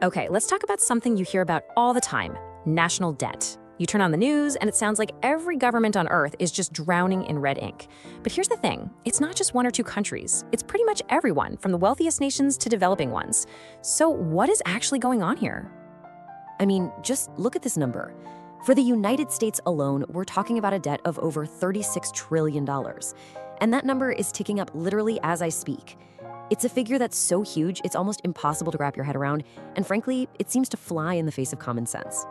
Okay, let's talk about something you hear about all the time: national debt. You turn on the news, and it sounds like every government on Earth is just drowning in red ink. But here's the thing, it's not just one or two countries. It's pretty much everyone, from the wealthiest nations to developing ones. So what is actually going on here? I mean, just look at this number. For the United States alone, we're talking about a debt of over $36 trillion. And that number is ticking up literally as I speak. It's a figure that's so huge, it's almost impossible to wrap your head around, and frankly, it seems to fly in the face of common sense.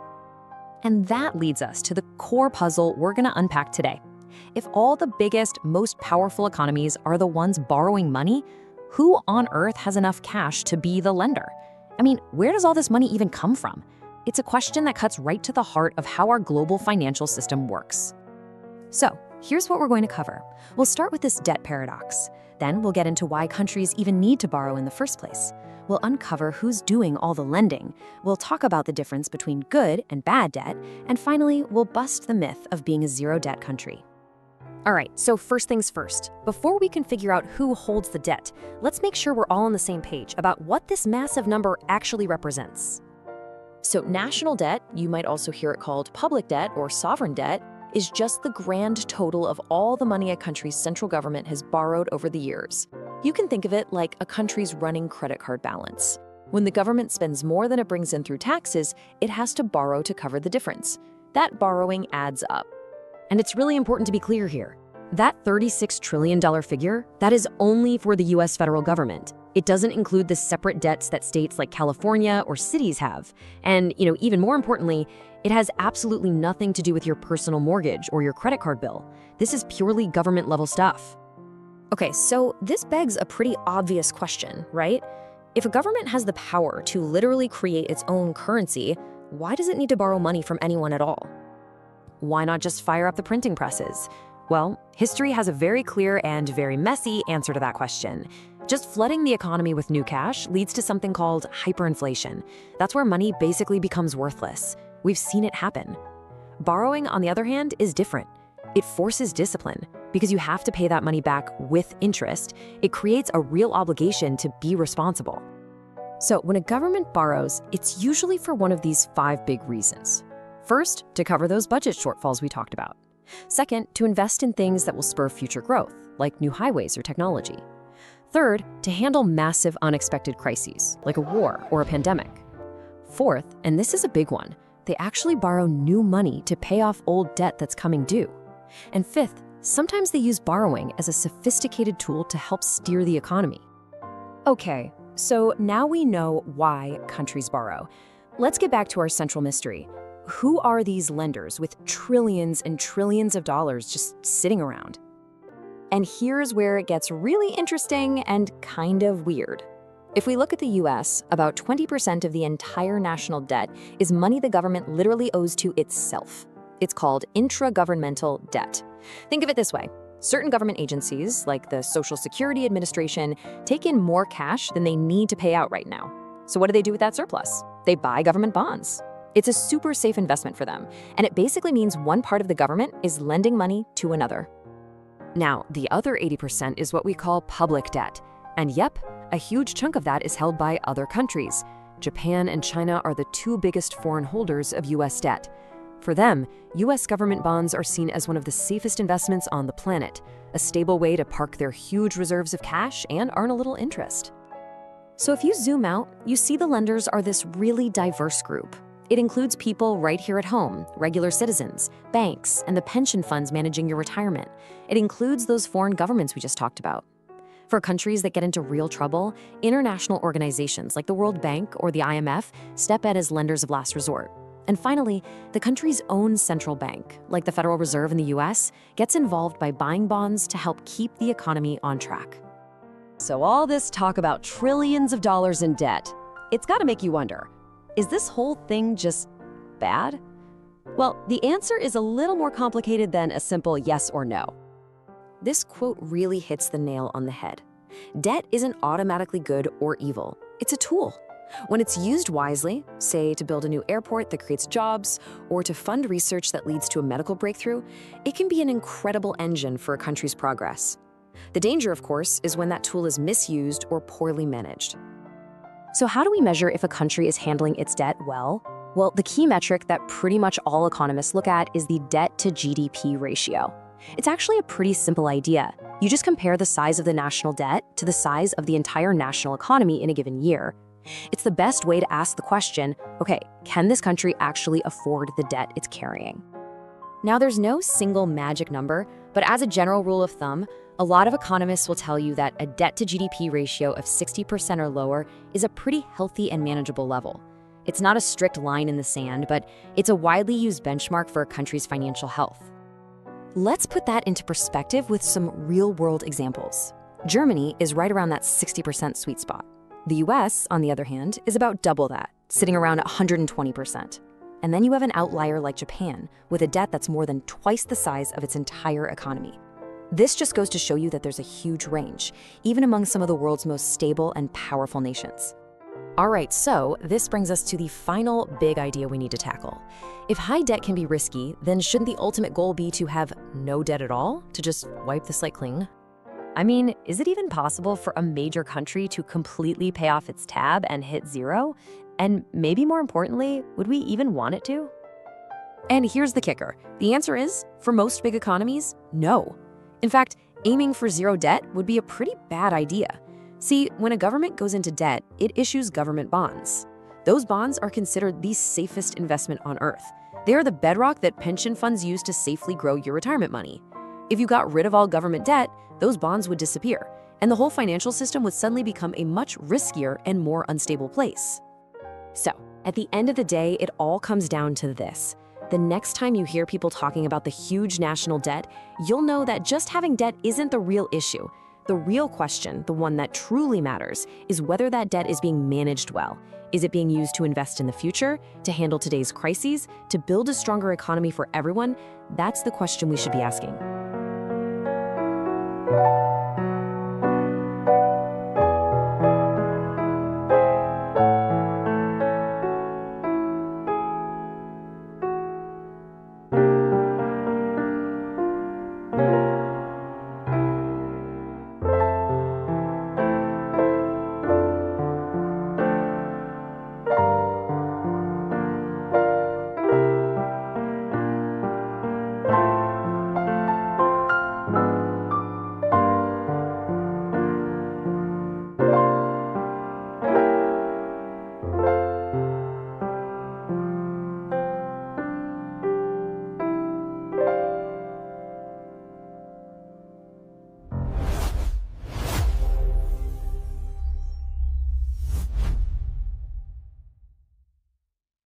And that leads us to the core puzzle we're going to unpack today. If all the biggest, most powerful economies are the ones borrowing money, who on earth has enough cash to be the lender? I mean, where does all this money even come from? It's a question that cuts right to the heart of how our global financial system works. So, here's what we're going to cover. We'll start with this debt paradox. Then we'll get into why countries even need to borrow in the first place. We'll uncover who's doing all the lending. We'll talk about the difference between good and bad debt. And finally, we'll bust the myth of being a zero-debt country. All right, so first things first. Before we can figure out who holds the debt, let's make sure we're all on the same page about what this massive number actually represents. So national debt, you might also hear it called public debt or sovereign debt, is just the grand total of all the money a country's central government has borrowed over the years. You can think of it like a country's running credit card balance. When the government spends more than it brings in through taxes, it has to borrow to cover the difference. That borrowing adds up. And it's really important to be clear here. That $36 trillion figure, that is only for the US federal government. It doesn't include the separate debts that states like California or cities have. And, even more importantly, it has absolutely nothing to do with your personal mortgage or your credit card bill. This is purely government-level stuff. Okay, so this begs a pretty obvious question, right? If a government has the power to literally create its own currency, why does it need to borrow money from anyone at all? Why not just fire up the printing presses? Well, history has a very clear and very messy answer to that question. Just flooding the economy with new cash leads to something called hyperinflation. That's where money basically becomes worthless. We've seen it happen. Borrowing, on the other hand, is different. It forces discipline because you have to pay that money back with interest. It creates a real obligation to be responsible. So when a government borrows, it's usually for one of these 5 big reasons. First, to cover those budget shortfalls we talked about. Second, to invest in things that will spur future growth, like new highways or technology. Third, to handle massive unexpected crises, like a war or a pandemic. Fourth, and this is a big one, they actually borrow new money to pay off old debt that's coming due. And fifth, sometimes they use borrowing as a sophisticated tool to help steer the economy. Okay, so now we know why countries borrow. Let's get back to our central mystery. Who are these lenders with trillions and trillions of dollars just sitting around? And here's where it gets really interesting and kind of weird. If we look at the US, about 20% of the entire national debt is money the government literally owes to itself. It's called intragovernmental debt. Think of it this way. Certain government agencies, like the Social Security Administration, take in more cash than they need to pay out right now. So what do they do with that surplus? They buy government bonds. It's a super safe investment for them, and it basically means one part of the government is lending money to another. Now, the other 80% is what we call public debt. And yep, a huge chunk of that is held by other countries. Japan and China are the 2 biggest foreign holders of US debt. For them, US government bonds are seen as one of the safest investments on the planet, a stable way to park their huge reserves of cash and earn a little interest. So if you zoom out, you see the lenders are this really diverse group. It includes people right here at home, regular citizens, banks, and the pension funds managing your retirement. It includes those foreign governments we just talked about. For countries that get into real trouble, international organizations like the World Bank or the IMF step in as lenders of last resort. And finally, the country's own central bank, like the Federal Reserve in the US, gets involved by buying bonds to help keep the economy on track. So all this talk about trillions of dollars in debt, it's got to make you wonder, is this whole thing just bad? Well, the answer is a little more complicated than a simple yes or no. This quote really hits the nail on the head. Debt isn't automatically good or evil. It's a tool. When it's used wisely, say to build a new airport that creates jobs, or to fund research that leads to a medical breakthrough, it can be an incredible engine for a country's progress. The danger, of course, is when that tool is misused or poorly managed. So how do we measure if a country is handling its debt well? Well, the key metric that pretty much all economists look at is the debt to GDP ratio. It's actually a pretty simple idea. You just compare the size of the national debt to the size of the entire national economy in a given year. It's the best way to ask the question, okay, can this country actually afford the debt it's carrying? Now, there's no single magic number, but as a general rule of thumb, a lot of economists will tell you that a debt to GDP ratio of 60% or lower is a pretty healthy and manageable level. It's not a strict line in the sand, but it's a widely used benchmark for a country's financial health. Let's put that into perspective with some real-world examples. Germany is right around that 60% sweet spot. The US, on the other hand, is about double that, sitting around 120%. And then you have an outlier like Japan, with a debt that's more than twice the size of its entire economy. This just goes to show you that there's a huge range, even among some of the world's most stable and powerful nations. All right, so this brings us to the final big idea we need to tackle. If high debt can be risky, then shouldn't the ultimate goal be to have no debt at all, to just wipe the slate clean? I mean, is it even possible for a major country to completely pay off its tab and hit zero? And maybe more importantly, would we even want it to? And here's the kicker. The answer is, for most big economies, no. In fact, aiming for zero debt would be a pretty bad idea. See, when a government goes into debt, it issues government bonds. Those bonds are considered the safest investment on earth. They are the bedrock that pension funds use to safely grow your retirement money. If you got rid of all government debt, those bonds would disappear, and the whole financial system would suddenly become a much riskier and more unstable place. So, at the end of the day, it all comes down to this. The next time you hear people talking about the huge national debt, you'll know that just having debt isn't the real issue. The real question, the one that truly matters, is whether that debt is being managed well. Is it being used to invest in the future, to handle today's crises, to build a stronger economy for everyone? That's the question we should be asking.